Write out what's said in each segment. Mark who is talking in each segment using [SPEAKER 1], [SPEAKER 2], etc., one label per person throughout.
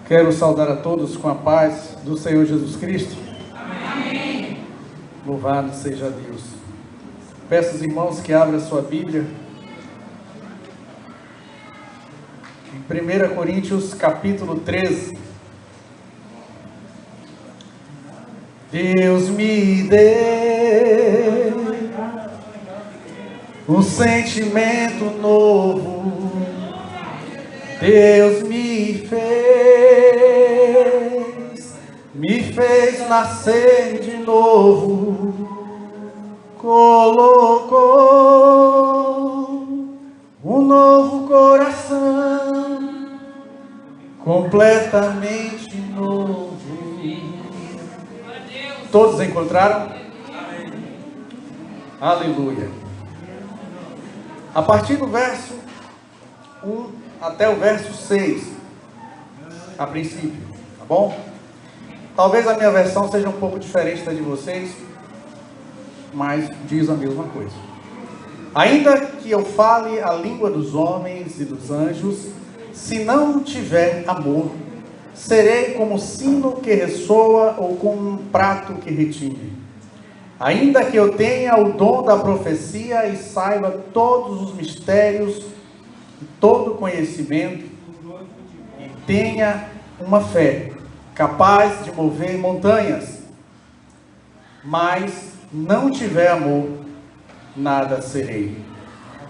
[SPEAKER 1] Quero saudar a todos com a paz do Senhor Jesus Cristo.
[SPEAKER 2] Amém.
[SPEAKER 1] Louvado seja Deus. Peço aos irmãos que abram a sua Bíblia em 1 Coríntios capítulo 13. Deus me deu um sentimento novo, Deus me fez nascer de novo, colocou um novo coração, completamente novo. Todos encontraram? Aleluia. A partir do verso 1 até o verso 6, a princípio, tá bom? Talvez a minha versão seja um pouco diferente da de vocês, mas diz a mesma coisa. Ainda que eu fale a língua dos homens e dos anjos, se não tiver amor, serei como sino que ressoa ou como um prato que retine. Ainda que eu tenha o dom da profecia e saiba todos os mistérios e todo conhecimento, e tenha uma fé capaz de mover montanhas, mas não tiver amor, nada serei.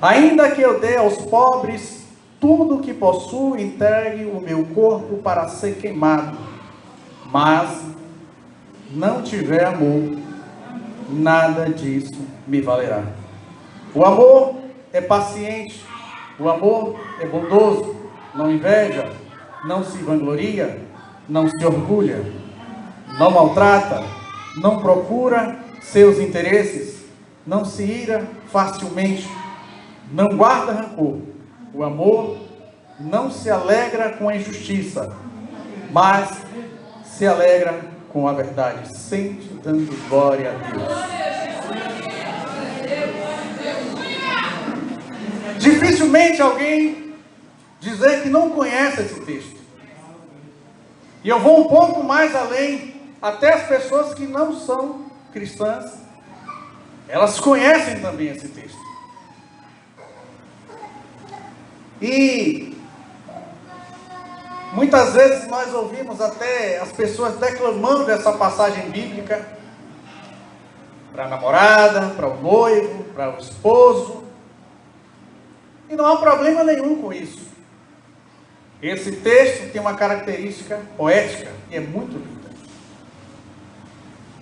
[SPEAKER 1] Ainda que eu dê aos pobres tudo o que possuo, entregue o meu corpo para ser queimado, mas não tiver amor, nada disso me valerá. O amor é paciente, o amor é bondoso, não inveja, não se vangloria, não se orgulha, não maltrata, não procura seus interesses, não se ira facilmente, não guarda rancor. O amor não se alegra com a injustiça, mas se alegra com a verdade, sempre dando glória a Deus. Dificilmente alguém dizer que não conhece esse texto. E eu vou um pouco mais além, até as pessoas que não são cristãs, elas conhecem também esse texto. E muitas vezes nós ouvimos até as pessoas declamando essa passagem bíblica para a namorada, para o noivo, para o esposo. E não há problema nenhum com isso. Esse texto tem uma característica poética e é muito linda.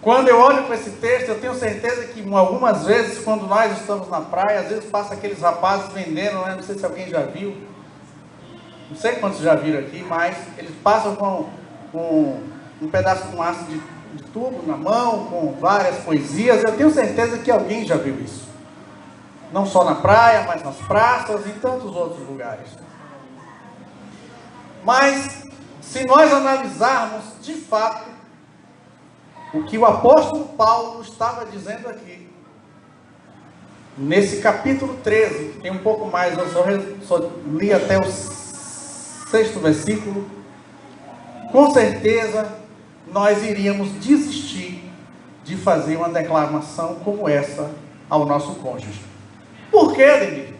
[SPEAKER 1] Quando eu olho para esse texto, eu tenho certeza que algumas vezes, quando nós estamos na praia, às vezes passa aqueles rapazes vendendo, né? Não sei se alguém já viu. Não sei quantos já viram aqui, mas eles passam com um pedaço de um aço de tubo na mão, com várias poesias. Eu tenho certeza que alguém já viu isso. Não só na praia, mas nas praças e em tantos outros lugares. Mas, se nós analisarmos de fato o que o apóstolo Paulo estava dizendo aqui, nesse capítulo 13, que tem um pouco mais, eu só li até o 6º versículo, com certeza nós iríamos desistir de fazer uma declamação como essa ao nosso cônjuge. Por quê, Ademir?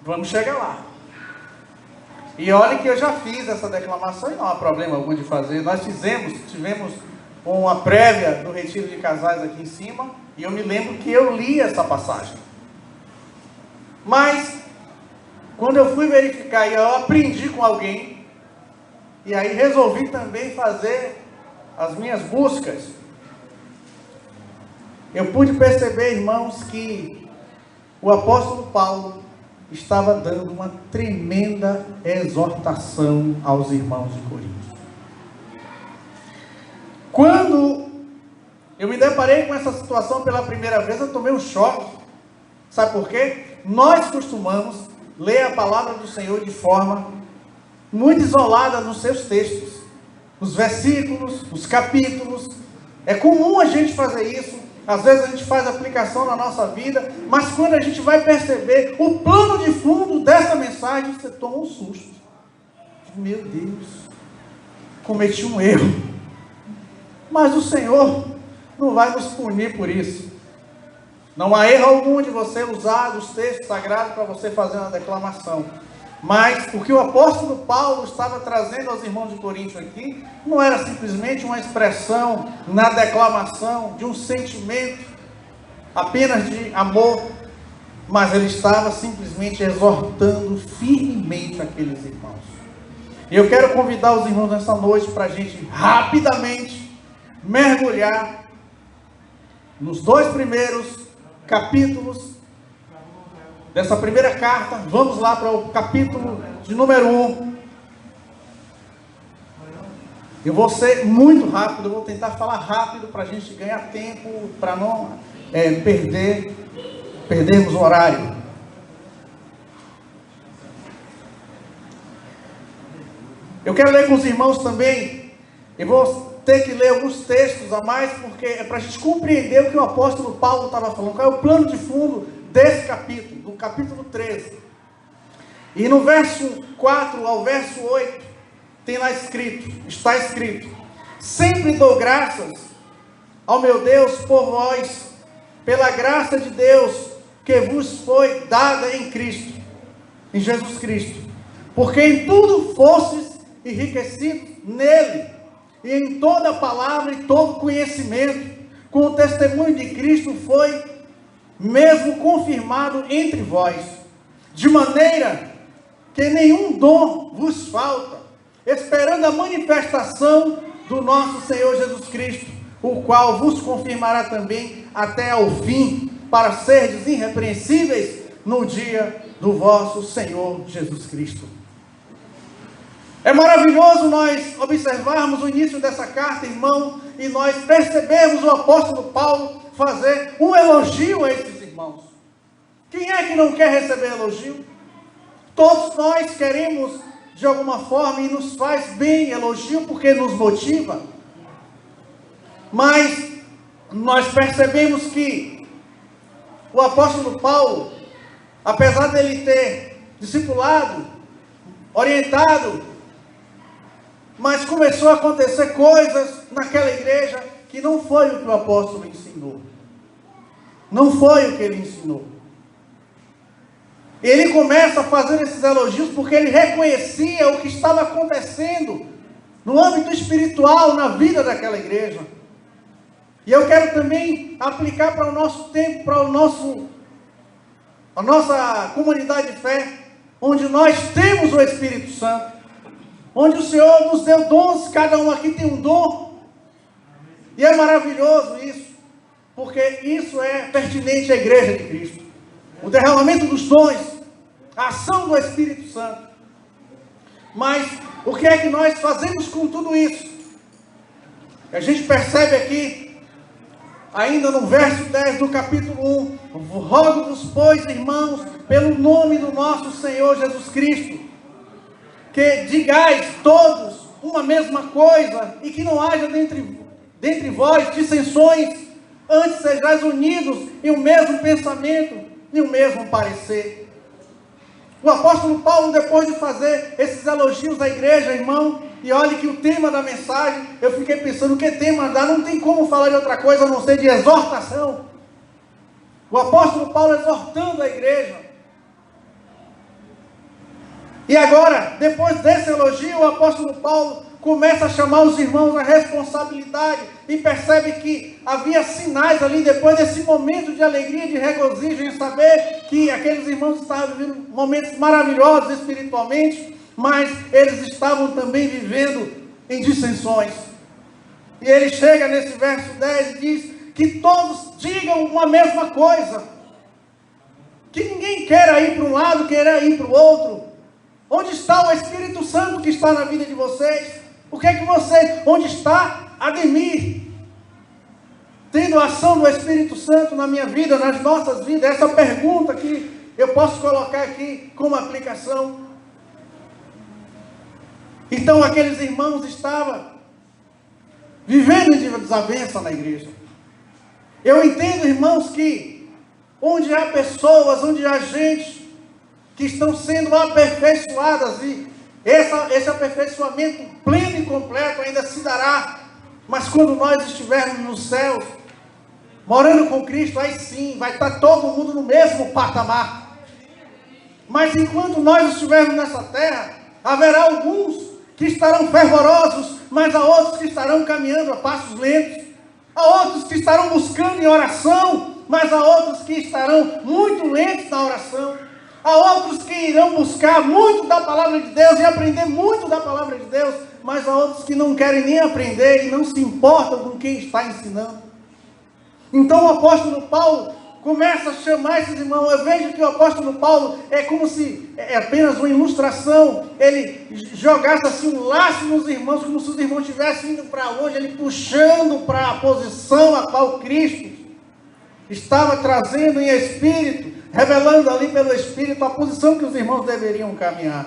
[SPEAKER 1] Vamos chegar lá. E olha que eu já fiz essa declamação e não há problema algum de fazer. Nós tivemos uma prévia do retiro de casais aqui em cima, e eu me lembro que eu li essa passagem. Mas, quando eu fui verificar e eu aprendi com alguém, e aí resolvi também fazer as minhas buscas, eu pude perceber, irmãos, que o apóstolo Paulo estava dando uma tremenda exortação aos irmãos de Corinto. Quando eu me deparei com essa situação pela primeira vez, eu tomei um choque. Sabe por quê? Nós costumamos ler a palavra do Senhor de forma muito isolada nos seus textos. Os versículos, os capítulos. É comum a gente fazer isso. Às vezes a gente faz aplicação na nossa vida, mas quando a gente vai perceber o plano de fundo dessa mensagem, você toma um susto. Meu Deus, cometi um erro. Mas o Senhor não vai nos punir por isso. Não há erro algum de você usar os textos sagrados para você fazer uma declamação. Mas o que o apóstolo Paulo estava trazendo aos irmãos de Corinto aqui, não era simplesmente uma expressão na declamação de um sentimento apenas de amor, mas ele estava simplesmente exortando firmemente aqueles irmãos. E eu quero convidar os irmãos nessa noite para a gente rapidamente mergulhar nos 2 primeiros capítulos dessa primeira carta. Vamos lá para o capítulo de número 1. Eu vou ser muito rápido, eu vou tentar falar rápido para a gente ganhar tempo, para não perdermos o horário. Eu quero ler com os irmãos também. Eu vou ter que ler alguns textos a mais, porque é para a gente compreender o que o apóstolo Paulo estava falando. Qual é o plano de fundo desse capítulo, do capítulo 13. E no verso 4 ao verso 8, tem lá está escrito: sempre dou graças ao meu Deus por vós, pela graça de Deus que vos foi dada em Cristo, em Jesus Cristo, porque em tudo fostes enriquecidos nele, e em toda palavra e todo conhecimento, com o testemunho de Cristo foi mesmo confirmado entre vós, de maneira que nenhum dom vos falta, esperando a manifestação do nosso Senhor Jesus Cristo, o qual vos confirmará também até ao fim, para serdes irrepreensíveis no dia do vosso Senhor Jesus Cristo. É maravilhoso nós observarmos o início dessa carta, irmão, e nós percebemos o apóstolo Paulo fazer um elogio a esses irmãos. Quem é que não quer receber elogio? Todos nós queremos, de alguma forma, e nos faz bem elogio, porque nos motiva. Mas nós percebemos que o apóstolo Paulo, apesar dele ter discipulado, orientado, mas começou a acontecer coisas naquela igreja que não foi o que o apóstolo ensinou. Não foi o que ele ensinou. Ele começa a fazer esses elogios porque ele reconhecia o que estava acontecendo no âmbito espiritual, na vida daquela igreja. E eu quero também aplicar para o nosso tempo, para a nossa comunidade de fé, onde nós temos o Espírito Santo, onde o Senhor nos deu dons, cada um aqui tem um dom, e é maravilhoso isso, porque isso é pertinente à igreja de Cristo, o derramamento dos dons, a ação do Espírito Santo. Mas o que é que nós fazemos com tudo isso? A gente percebe aqui, ainda no verso 10 do capítulo 1, rogo-vos, pois, irmãos, pelo nome do nosso Senhor Jesus Cristo, que digais todos uma mesma coisa, e que não haja dentre vós dissensões, antes sejais unidos em um mesmo pensamento e um mesmo parecer. O apóstolo Paulo, depois de fazer esses elogios à igreja, irmão, e olhe que o tema da mensagem, eu fiquei pensando, que tema dá? Não tem como falar de outra coisa a não ser de exortação. O apóstolo Paulo exortando a igreja. E agora, depois desse elogio, o apóstolo Paulo começa a chamar os irmãos à responsabilidade e percebe que havia sinais ali, depois desse momento de alegria, de regozijo, em saber que aqueles irmãos estavam vivendo momentos maravilhosos espiritualmente, mas eles estavam também vivendo em dissensões. E ele chega nesse verso 10 e diz que todos digam uma mesma coisa, que ninguém queira ir para um lado, queira ir para o outro. Onde está o Espírito Santo que está na vida de vocês? O que é que onde está Ademir? Tendo a ação do Espírito Santo na minha vida, nas nossas vidas? Essa pergunta que eu posso colocar aqui como aplicação. Então aqueles irmãos estavam vivendo em desavença na igreja. Eu entendo, irmãos, que onde há pessoas, onde há gente que estão sendo aperfeiçoadas, e Esse aperfeiçoamento pleno e completo ainda se dará. Mas quando nós estivermos nos céus, morando com Cristo, aí sim, vai estar todo mundo no mesmo patamar. Mas enquanto nós estivermos nessa terra, haverá alguns que estarão fervorosos, mas há outros que estarão caminhando a passos lentos. Há outros que estarão buscando em oração, mas há outros que estarão muito lentos na oração. Há outros que irão buscar muito da palavra de Deus e aprender muito da palavra de Deus, mas há outros que não querem nem aprender e não se importam com quem está ensinando. Então o apóstolo Paulo começa a chamar esses irmãos. Eu vejo que o apóstolo Paulo é como se é apenas uma ilustração. Ele jogasse assim um laço nos irmãos, como se os irmãos estivessem indo para longe, ele puxando para a posição a qual Cristo estava trazendo em espírito, revelando ali pelo Espírito a posição que os irmãos deveriam caminhar.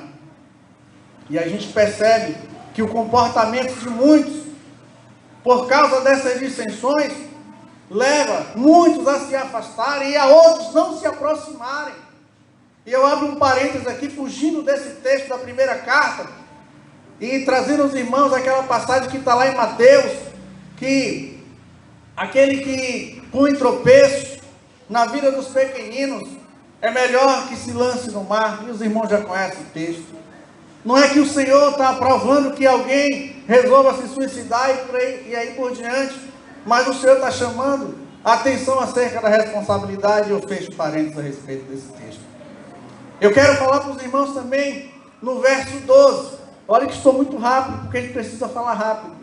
[SPEAKER 1] E a gente percebe que o comportamento de muitos, por causa dessas dissensões, leva muitos a se afastarem e a outros não se aproximarem. E eu abro um parênteses aqui, fugindo desse texto da primeira carta, e trazendo aos irmãos aquela passagem que está lá em Mateus, que aquele que põe tropeço na vida dos pequeninos, é melhor que se lance no mar. E os irmãos já conhecem o texto. Não é que o Senhor está aprovando que alguém resolva se suicidar e aí por diante, mas o Senhor está chamando a atenção acerca da responsabilidade. Eu fecho parênteses a respeito desse texto. Eu quero falar para os irmãos também no verso 12. Olha que estou muito rápido, porque a gente precisa falar rápido.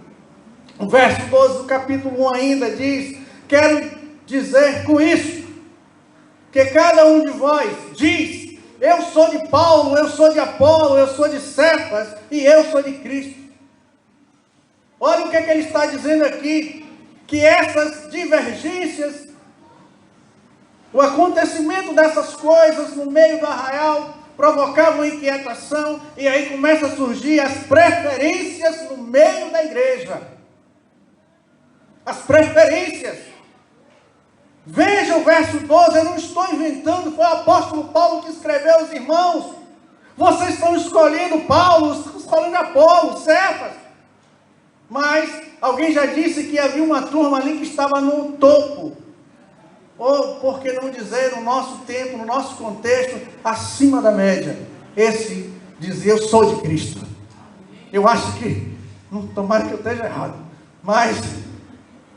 [SPEAKER 1] O verso 12 do capítulo 1 ainda diz: quero dizer com isso, que cada um de vós diz: eu sou de Paulo, eu sou de Apolo, eu sou de Cefas e eu sou de Cristo. Olha o que ele está dizendo aqui, que essas divergências, o acontecimento dessas coisas no meio do arraial, provocavam inquietação, e aí começa a surgir as preferências no meio da igreja. As preferências. Veja o verso 12, eu não estou inventando, foi o apóstolo Paulo que escreveu aos irmãos. Vocês estão escolhendo Paulo, estão escolhendo Apolo, Cefas. Mas alguém já disse que havia uma turma ali que estava no topo. Ou, por que não dizer, no nosso tempo, no nosso contexto, acima da média. Esse dizia: eu sou de Cristo. Eu acho que, tomara que eu esteja errado, mas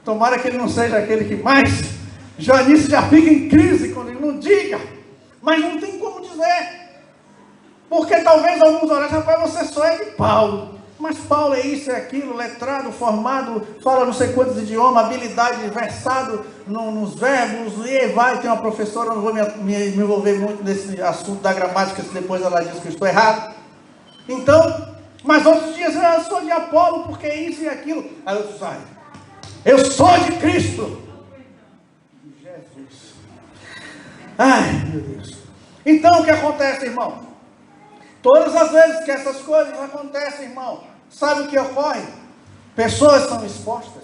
[SPEAKER 1] tomara que ele não seja aquele que mais... Janice já fica em crise quando ele não diga, mas não tem como dizer, porque talvez alguns olhem: rapaz, você só é de Paulo, mas Paulo é isso, é aquilo, letrado, formado, fala não sei quantos idiomas, habilidade, versado nos verbos, e aí vai, tem uma professora, não vou me envolver muito nesse assunto da gramática, se depois ela diz que eu estou errado. Então, mas outros dias: eu sou de Apolo, porque é isso e aquilo. Aí outros saem: eu sou de Cristo. Ai, meu Deus. Então o que acontece, irmão? Todas as vezes que essas coisas acontecem, irmão, sabe o que ocorre? Pessoas são expostas.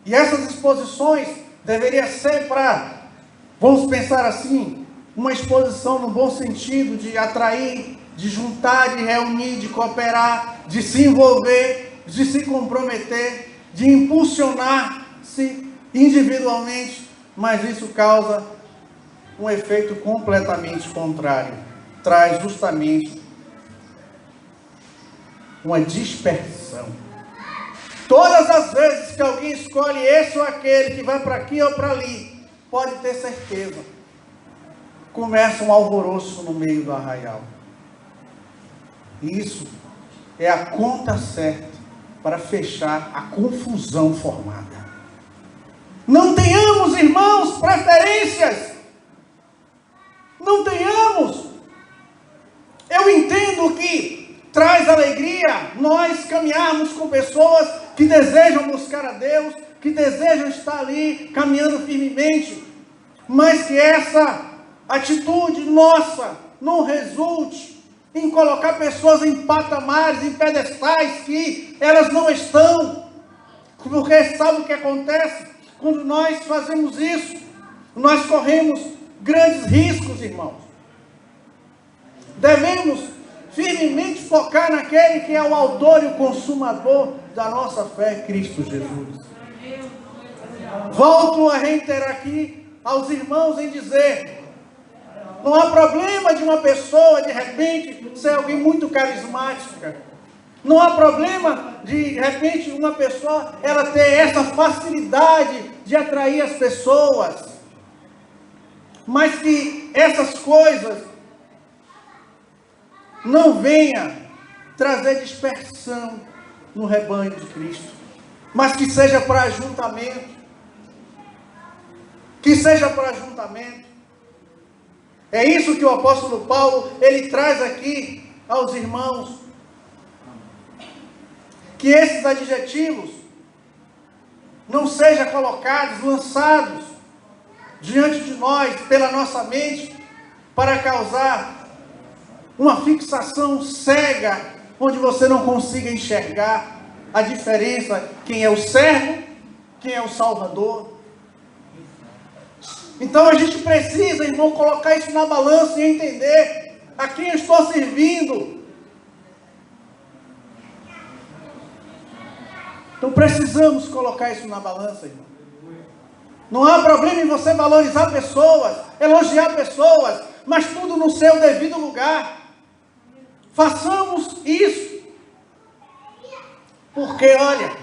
[SPEAKER 1] E essas exposições deveriam ser para, vamos pensar assim, uma exposição no bom sentido, de atrair, de juntar, de reunir, de cooperar, de se envolver, de se comprometer, de impulsionar-se individualmente, mas isso causa um efeito completamente contrário. Traz justamente uma dispersão. Todas as vezes que alguém escolhe esse ou aquele, que vai para aqui ou para ali, pode ter certeza, começa um alvoroço no meio do arraial. Isso é a conta certa para fechar a confusão formada. Não tenhamos, irmãos, preferências. Não tenhamos. Eu entendo que traz alegria nós caminharmos com pessoas que desejam buscar a Deus, que desejam estar ali caminhando firmemente, mas que essa atitude nossa não resulte em colocar pessoas em patamares, em pedestais que elas não estão. Porque sabe o que acontece? Quando nós fazemos isso, nós corremos grandes riscos, irmãos. Devemos firmemente focar naquele que é o autor e o consumador da nossa fé, Cristo Jesus. Volto a reiterar aqui aos irmãos em dizer: não há problema de uma pessoa, de repente, ser alguém muito carismática. Não há problema de repente, uma pessoa ela ter essa facilidade de atrair as pessoas. Mas que essas coisas não venham trazer dispersão no rebanho de Cristo. Mas que seja para ajuntamento. Que seja para ajuntamento. É isso que o apóstolo Paulo, ele traz aqui aos irmãos. Que esses adjetivos não sejam colocados, lançados diante de nós, pela nossa mente, para causar uma fixação cega, onde você não consiga enxergar a diferença, quem é o servo, quem é o salvador. Então a gente precisa, irmão, colocar isso na balança e entender a quem eu estou servindo. Então precisamos colocar isso na balança, irmão. Não há problema em você valorizar pessoas, elogiar pessoas, mas tudo no seu devido lugar. Façamos isso. Porque, olha,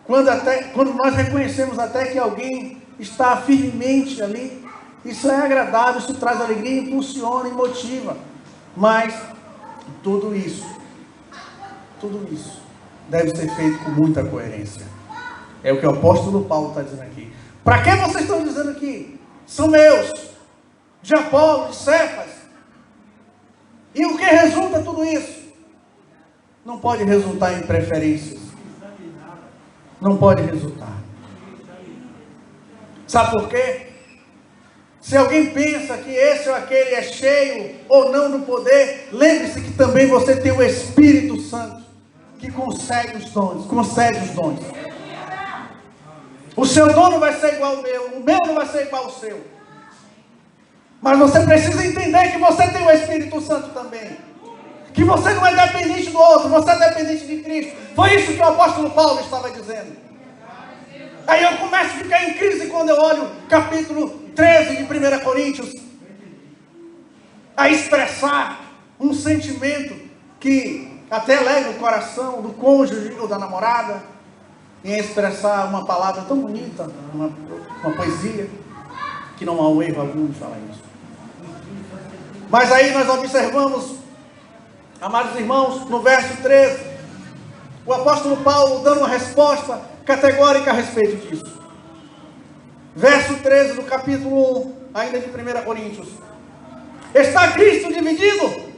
[SPEAKER 1] quando nós reconhecemos até que alguém está firmemente ali, isso é agradável, isso traz alegria, impulsiona e motiva. Mas tudo isso deve ser feito com muita coerência. É o que o apóstolo Paulo está dizendo aqui. Para que vocês estão dizendo aqui? São meus, de Apolo, de Cefas. E o que resulta tudo isso? Não pode resultar em preferências. Não pode resultar. Sabe por quê? Se alguém pensa que esse ou aquele é cheio ou não do poder, lembre-se que também você tem o Espírito Santo, que concede os dons. O seu dom não vai ser igual ao meu, o meu não vai ser igual ao seu. Mas você precisa entender que você tem o Espírito Santo também. Que você não é dependente do outro, você é dependente de Cristo. Foi isso que o apóstolo Paulo estava dizendo. Aí eu começo a ficar em crise quando eu olho o capítulo 13 de 1 Coríntios. A expressar um sentimento que até alegra o coração do cônjuge ou da namorada. Em expressar uma palavra tão bonita, uma poesia, que não há um erro algum em falar isso. Mas aí nós observamos, amados irmãos, no verso 13, o apóstolo Paulo dando uma resposta categórica a respeito disso. Verso 13 do capítulo 1, ainda de 1 Coríntios. Está Cristo dividido?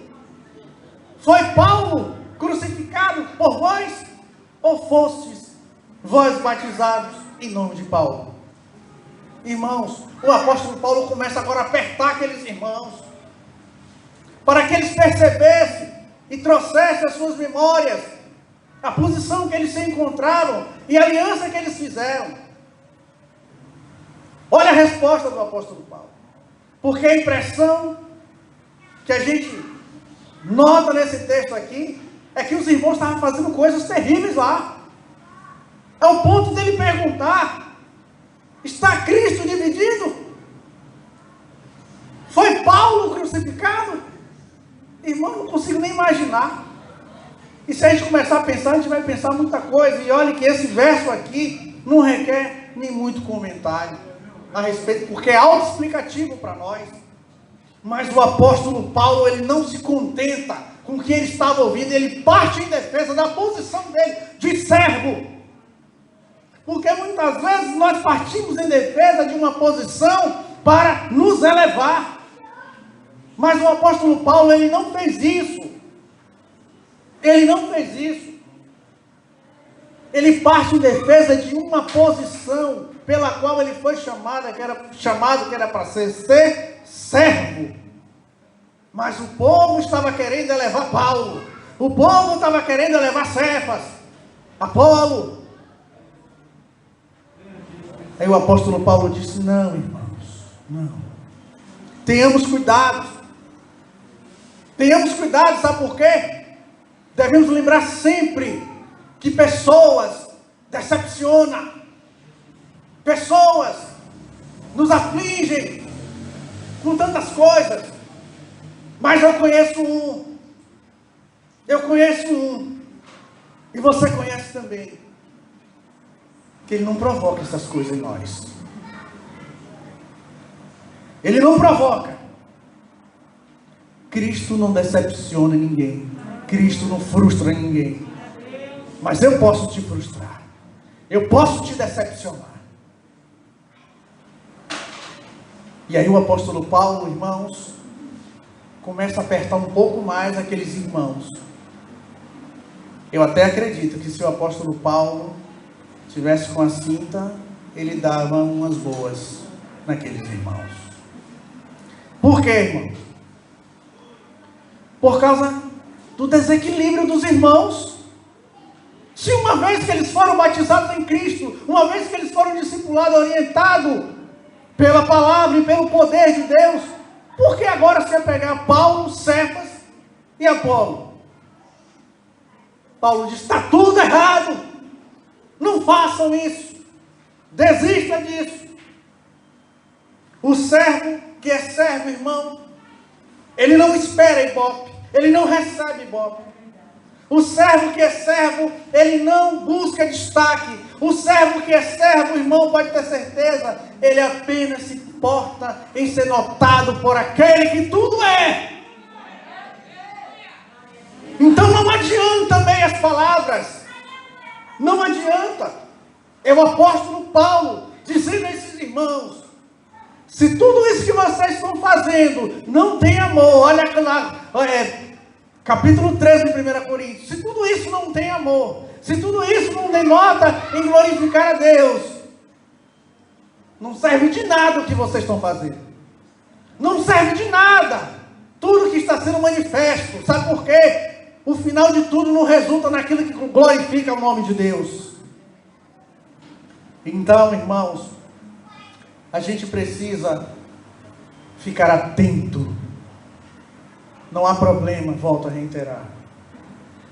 [SPEAKER 1] Foi Paulo crucificado por vós? Ou fostes vós batizados em nome de Paulo? Irmãos, o apóstolo Paulo começa agora a apertar aqueles irmãos, para que eles percebessem e trouxessem as suas memórias, a posição que eles se encontraram e a aliança que eles fizeram. Olha a resposta do apóstolo Paulo. Porque a impressão que a gente nota nesse texto aqui é que os irmãos estavam fazendo coisas terríveis lá. É o ponto dele perguntar: está Cristo dividido? Foi Paulo crucificado? Irmão, não consigo nem imaginar. E se a gente começar a pensar, a gente vai pensar muita coisa. E olha que esse verso aqui não requer nem muito comentário a respeito, porque é autoexplicativo para nós. Mas o apóstolo Paulo, ele não se contenta com o que ele estava ouvindo, ele parte em defesa da posição dele de servo. Porque muitas vezes nós partimos em defesa de uma posição para nos elevar. Mas o apóstolo Paulo, ele não fez isso. Ele não fez isso. Ele parte em defesa de uma posição pela qual ele foi chamado, que era para ser servo. Mas o povo estava querendo elevar Paulo. O povo estava querendo elevar Cefas, Apolo. Aí o apóstolo Paulo disse: não, irmãos, não. Tenhamos cuidado. Tenhamos cuidado, sabe por quê? Devemos lembrar sempre que pessoas decepcionam, pessoas nos afligem com tantas coisas, mas eu conheço um, e você conhece também, que ele não provoca essas coisas em nós. Ele não provoca. Cristo não decepciona ninguém. Cristo não frustra ninguém. Mas eu posso te frustrar. Eu posso te decepcionar. E aí o apóstolo Paulo, irmãos, começa a apertar um pouco mais aqueles irmãos. Eu até acredito que se o apóstolo Paulo tivesse com a cinta, ele dava umas boas naqueles irmãos. Por quê, irmão? Por causa do desequilíbrio dos irmãos. Se uma vez que eles foram batizados em Cristo, uma vez que eles foram discipulados, orientados pela palavra e pelo poder de Deus, por que agora se pegar Paulo, Cefas e Apolo? Paulo diz, está tudo errado, não façam isso, desista disso. O servo que é servo, irmão, ele não espera ibope, ele não recebe ibope. O servo que é servo, ele não busca destaque. O servo que é servo, irmão, pode ter certeza, ele apenas se importa em ser notado por aquele que tudo é. Então não adianta meias palavras, não adianta. É o apóstolo Paulo dizendo a esses irmãos, se tudo isso que vocês estão fazendo não tem amor, olha lá, capítulo 13 de 1 Coríntios, se tudo isso não tem amor, se tudo isso não denota em glorificar a Deus, não serve de nada o que vocês estão fazendo, não serve de nada, tudo que está sendo manifesto, sabe por quê? O final de tudo não resulta naquilo que glorifica o nome de Deus. Então, irmãos, a gente precisa ficar atento. Não há problema, volto a reiterar,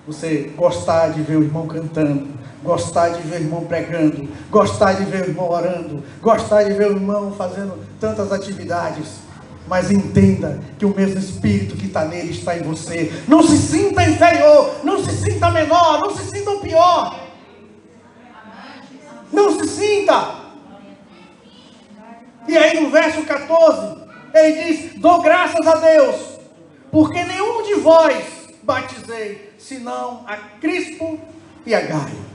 [SPEAKER 1] você gostar de ver o irmão cantando, gostar de ver o irmão pregando, gostar de ver o irmão orando, gostar de ver o irmão fazendo tantas atividades, mas entenda que o mesmo Espírito que está nele está em você. Não se sinta inferior, não se sinta menor, não se sinta o pior, não se sinta. E aí no verso 14, ele diz, dou graças a Deus, porque nenhum de vós batizei, senão a Crispo e a Gaio.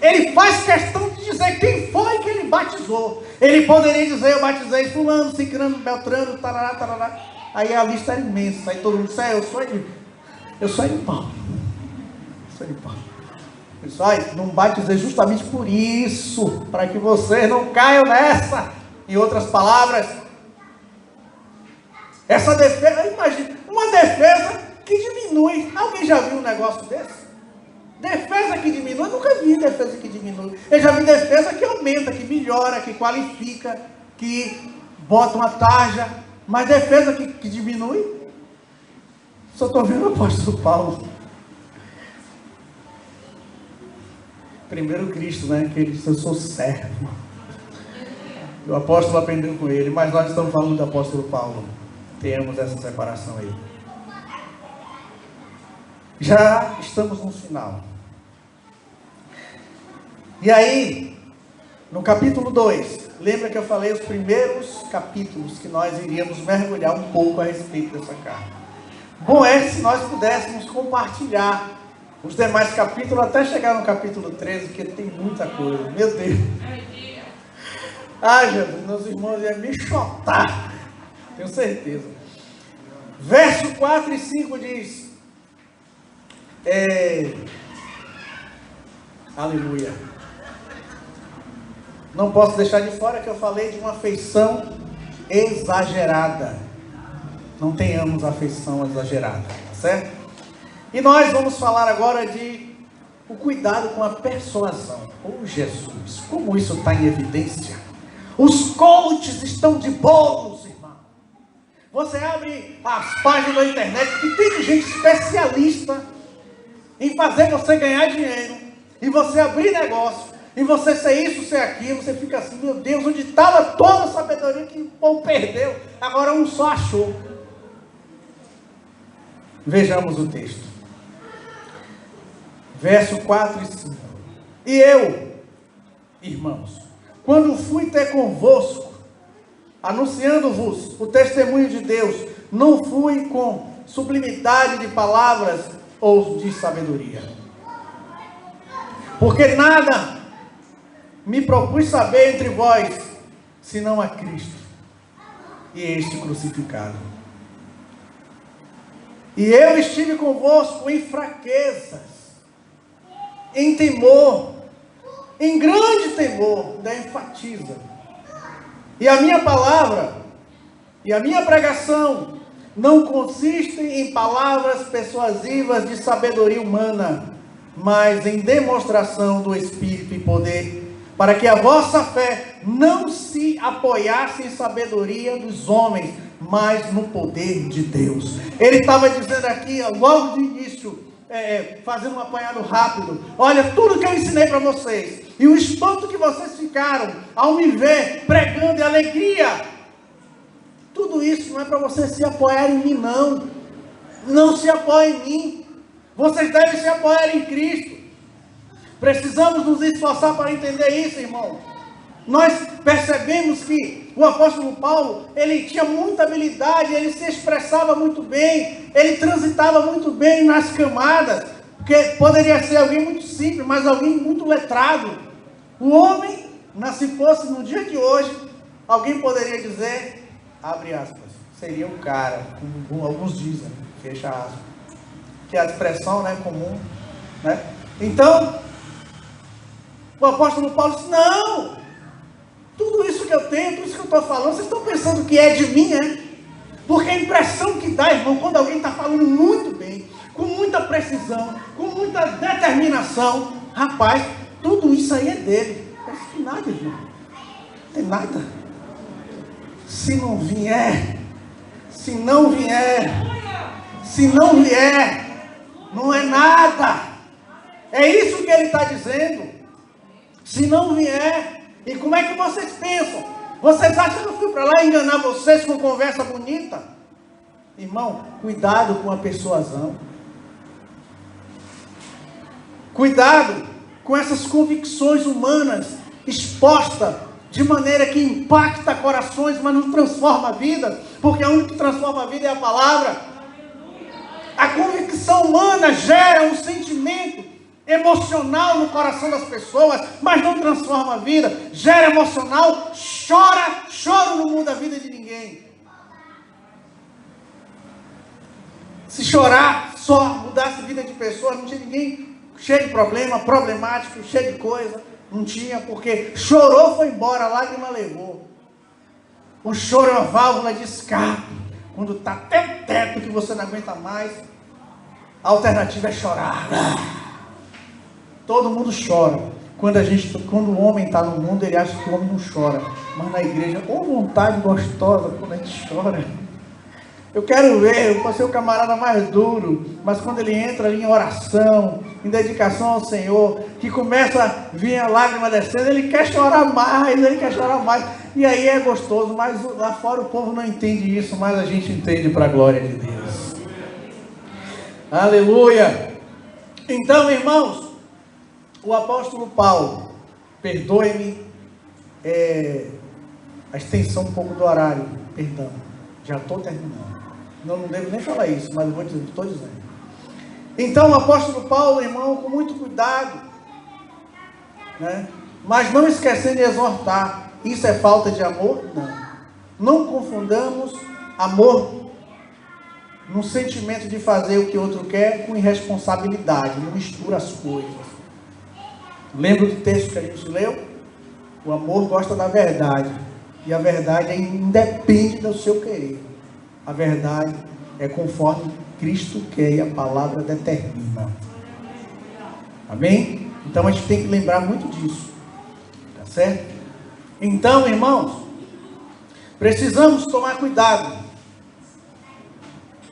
[SPEAKER 1] Ele faz questão de dizer quem foi que ele batizou. Ele poderia dizer, eu batizei fulano, cicrano, beltrano, tarará, tarará. Aí a lista era imensa, aí todo mundo disse, eu sou de Paulo. Sou de Paulo. Pessoal, não batizei justamente por isso, para que vocês não caiam nessa. Em outras palavras, essa defesa, imagina, uma defesa que diminui. Alguém já viu um negócio desse? Defesa que diminui, eu nunca vi defesa que diminui. Eu já vi defesa que aumenta, que melhora, que qualifica, que bota uma tarja. Mas defesa que diminui, só estou vendo o apóstolo Paulo. Primeiro Cristo, né? Que ele disse, eu sou servo. O apóstolo aprendeu com ele, mas nós estamos falando do apóstolo Paulo. Tenhamos essa separação aí. Já estamos no final. E aí, no capítulo 2, lembra que eu falei os primeiros capítulos que nós iríamos mergulhar um pouco a respeito dessa carta. Bom é se nós pudéssemos compartilhar os demais capítulos até chegar no capítulo 13, porque tem muita coisa. Meu Deus. Ah, Jesus, meus irmãos iam me chotar, tenho certeza. Verso 4 e 5 diz, aleluia, não posso deixar de fora que eu falei de uma afeição exagerada. Não tenhamos afeição exagerada, certo? E nós vamos falar agora de o cuidado com a persuasão. Oh Jesus, como isso está em evidência. Os coaches estão de bolos, irmão. Você abre as páginas da internet que tem gente especialista em fazer você ganhar dinheiro, e você abrir negócio, e você ser isso, ser aquilo. Você fica assim: meu Deus, onde estava toda a sabedoria que o povo perdeu? Agora um só achou. Vejamos o texto. Verso 4 e 5. E eu, irmãos, quando fui ter convosco, anunciando-vos o testemunho de Deus, não fui com sublimidade de palavras ou de sabedoria, porque nada me propus saber entre vós, senão a Cristo e este crucificado. E eu estive convosco em fraquezas, em temor, em grande temor. Daí enfatiza. E a minha palavra e a minha pregação não consistem em palavras persuasivas de sabedoria humana, mas em demonstração do Espírito e poder, para que a vossa fé não se apoiasse em sabedoria dos homens, mas no poder de Deus. Ele estava dizendo aqui, logo de início, fazendo um apanhado rápido: olha, tudo que eu ensinei para vocês, e o espanto que vocês ficaram ao me ver pregando, e alegria, tudo isso não é para vocês se apoiar em mim, não. Não se apoie em mim. Vocês devem se apoiar em Cristo. Precisamos nos esforçar para entender isso, irmão. Nós percebemos que o apóstolo Paulo, ele tinha muita habilidade, ele se expressava muito bem, ele transitava muito bem nas camadas, porque poderia ser alguém muito simples, mas alguém muito letrado. O homem, se fosse no dia de hoje, alguém poderia dizer, abre aspas, seria um cara, como alguns dizem, fecha aspas, que é a expressão, né, comum, né? Então, o apóstolo Paulo disse: não, tudo isso que eu tenho, tudo isso que eu estou falando, vocês estão pensando que é de mim, é? Porque a impressão que dá, irmão, quando alguém está falando muito bem, com muita precisão, com muita determinação, rapaz, tudo isso aí é dele. Parece que nada, irmão, não tem nada. Se não vier, não é nada. É isso que ele está dizendo. Se não vier. E como é que vocês pensam? Vocês acham que eu fui para lá enganar vocês com conversa bonita? Irmão, cuidado com a persuasão. Cuidado com essas convicções humanas expostas de maneira que impacta corações, mas não transforma a vida, porque a única que transforma a vida é a palavra. A convicção humana gera um sentimento emocional no coração das pessoas, mas não transforma a vida. Gera emocional, choro não muda a vida de ninguém. Se chorar só mudasse a vida de pessoas, não tinha ninguém cheio de problema, problemático, cheio de coisa. Não tinha, porque chorou, foi embora, a lágrima levou. O choro é uma válvula de escape. Quando está até o teto que você não aguenta mais, a alternativa é chorar. Todo mundo chora. Quando o homem está no mundo, ele acha que o homem não chora. Mas na igreja, vontade gostosa quando a gente chora. Eu quero ver, eu posso ser o camarada mais duro, mas quando ele entra ali em oração, em dedicação ao Senhor, que começa a vir a lágrima descendo, ele quer chorar mais, e aí é gostoso, mas lá fora o povo não entende isso, mas a gente entende para a glória de Deus. Aleluia! Então, irmãos, o apóstolo Paulo, perdoe-me a extensão um pouco do horário, perdão, já estou terminando. Não devo nem falar isso, mas eu vou dizer, estou dizendo. Então o apóstolo Paulo, irmão, com muito cuidado, né? Mas não esquecendo de exortar. Isso é falta de amor? Não confundamos amor no sentimento de fazer o que outro quer com irresponsabilidade. Não mistura as coisas. Lembra do texto que a gente leu? O amor gosta da verdade, e a verdade independe do seu querer. A verdade é conforme Cristo quer e a palavra determina. Amém? Então a gente tem que lembrar muito disso. Tá certo? Então, irmãos, precisamos tomar cuidado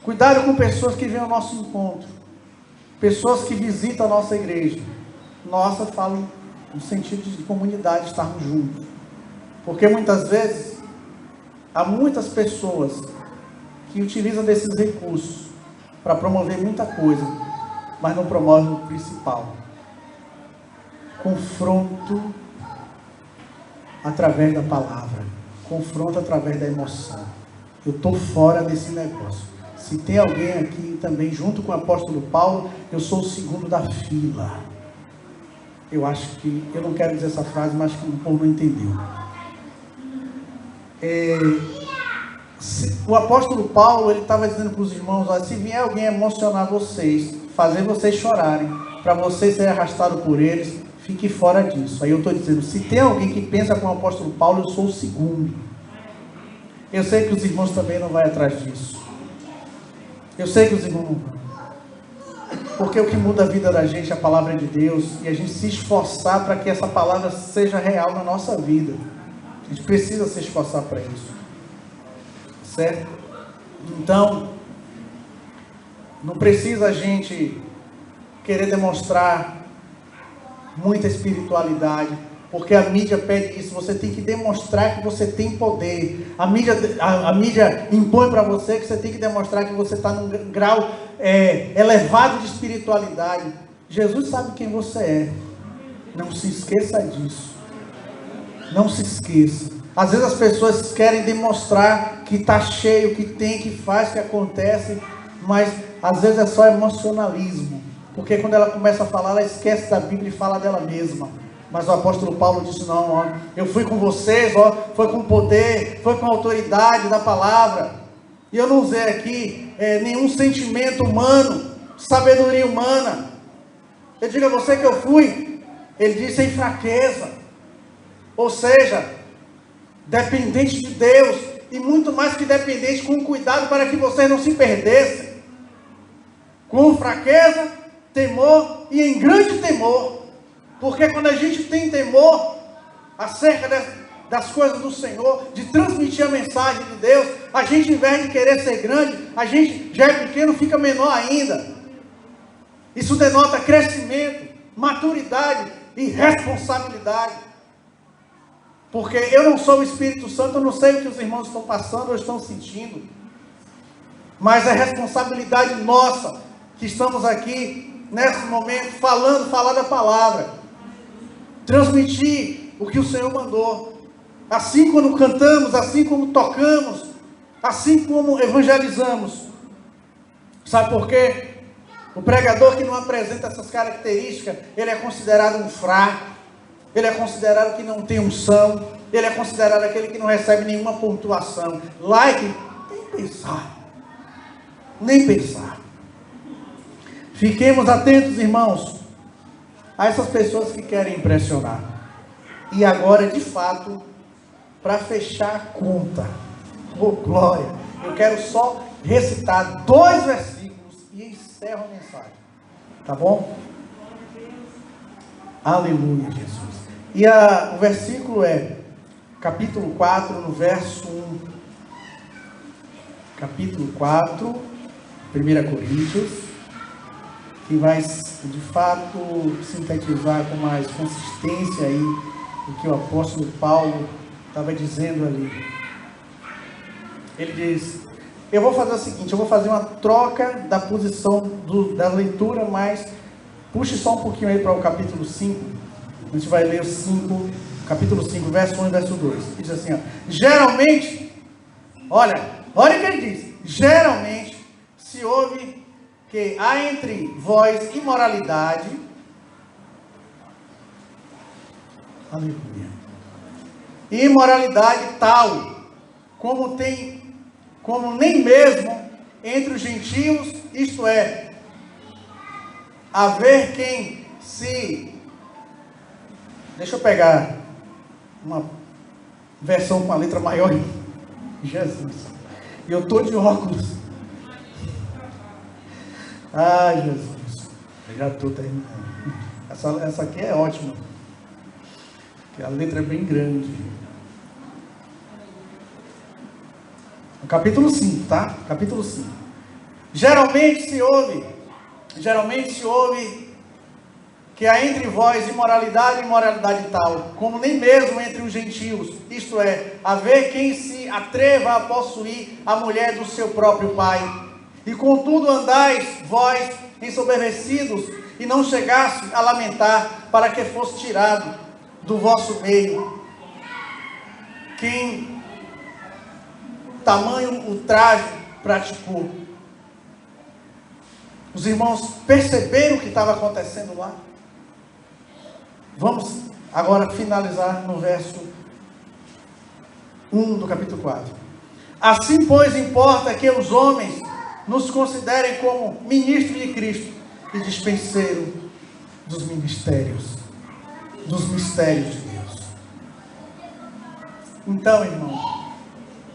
[SPEAKER 1] Cuidado com pessoas que vêm ao nosso encontro. Pessoas que visitam a nossa igreja. Nossa, falo no sentido de comunidade, estarmos juntos. Porque muitas vezes, há muitas pessoas que utilizam desses recursos para promover muita coisa, mas não promovem o principal. Confronto através da palavra. Confronto através da emoção. Eu estou fora desse negócio. Se tem alguém aqui também, junto com o apóstolo Paulo, eu sou o segundo da fila. Eu acho que, eu não quero dizer essa frase, mas que o povo não entendeu. O apóstolo Paulo, ele estava dizendo para os irmãos, olha, se vier alguém emocionar vocês, fazer vocês chorarem, para vocês serem arrastados por eles, fique fora disso. Aí eu estou dizendo, se tem alguém que pensa como o apóstolo Paulo, eu sou o segundo. Eu sei que os irmãos também não vão atrás disso. Eu sei que os irmãos não vão. Porque o que muda a vida da gente é a palavra de Deus, e a gente se esforçar para que essa palavra seja real na nossa vida. A gente precisa se esforçar para isso. Certo? Então, não precisa a gente querer demonstrar muita espiritualidade, porque a mídia pede isso. Você tem que demonstrar que você tem poder. A mídia impõe para você que você tem que demonstrar que você está num grau elevado de espiritualidade. Jesus sabe quem você é. Não se esqueça disso. Não se esqueça. Às vezes as pessoas querem demonstrar que está cheio, que tem, que faz, que acontece, mas às vezes é só emocionalismo. Porque quando ela começa a falar, ela esquece da Bíblia e fala dela mesma. Mas o apóstolo Paulo disse, não, ó, eu fui com vocês, ó, foi com poder, foi com autoridade da palavra. E eu não usei aqui nenhum sentimento humano, sabedoria humana. Eu digo a você que eu fui, ele disse, em fraqueza. Ou seja, dependente de Deus, e muito mais que dependente, com cuidado para que vocês não se perdessem. Com fraqueza, temor e em grande temor. Porque quando a gente tem temor acerca das coisas do Senhor, de transmitir a mensagem de Deus, a gente, em vez de querer ser grande, a gente já é pequeno, fica menor ainda. Isso denota crescimento, maturidade e responsabilidade. Porque eu não sou o Espírito Santo, eu não sei o que os irmãos estão passando ou estão sentindo. Mas é responsabilidade nossa, que estamos aqui, nesse momento, falar da palavra. Transmitir o que o Senhor mandou. Assim como cantamos, assim como tocamos, assim como evangelizamos. Sabe por quê? O pregador que não apresenta essas características, ele é considerado um fraco. Ele é considerado que não tem unção. Ele é considerado aquele que não recebe nenhuma pontuação. Like, nem pensar. Nem pensar. Fiquemos atentos, irmãos, a essas pessoas que querem impressionar. E agora, de fato, para fechar a conta, oh glória, eu quero só recitar 2 versículos e encerro a mensagem. Tá bom? Aleluia, Jesus. E o versículo é capítulo 4, no verso 1. Capítulo 4, 1 Coríntios, que vai, de fato, sintetizar com mais consistência aí o que o apóstolo Paulo estava dizendo ali. Ele diz, eu vou fazer o seguinte, eu vou fazer uma troca da posição da leitura, mas puxe só um pouquinho aí para o capítulo 5. A gente vai ler o 5, capítulo 5, verso 1 e verso 2. Diz assim, ó, geralmente, olha o que ele diz, geralmente se ouve que há entre vós imoralidade, aleluia, imoralidade tal, como nem mesmo entre os gentios, isto é, haver quem se... Deixa eu pegar uma versão com a letra maior. Jesus. E eu estou de óculos. Ai, Jesus. Eu já estou terminando. Essa aqui é ótima. Porque a letra é bem grande. No capítulo 5, tá? Capítulo 5. Geralmente se ouve que há entre vós imoralidade e imoralidade tal, como nem mesmo entre os gentios, isto é, haver quem se atreva a possuir a mulher do seu próprio pai. E contudo andais vós ensoberbecidos, e não chegasse a lamentar, para que fosse tirado do vosso meio quem tamanho ultraje praticou. Os irmãos perceberam o que estava acontecendo lá? Vamos agora finalizar no verso 1 do capítulo 4. Assim, pois, importa que os homens nos considerem como ministros de Cristo e dispenseiros dos mistérios de Deus. Então, irmãos,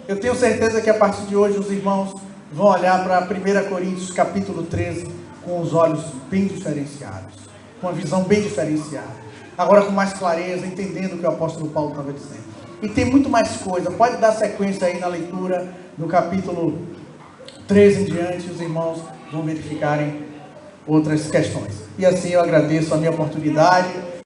[SPEAKER 1] eu tenho certeza que a partir de hoje os irmãos vão olhar para 1 Coríntios capítulo 13 com os olhos bem diferenciados, com a visão bem diferenciada, agora com mais clareza, entendendo o que o apóstolo Paulo estava dizendo. E tem muito mais coisa, pode dar sequência aí na leitura do capítulo 13 em diante, os irmãos vão verificarem outras questões. E assim eu agradeço a minha oportunidade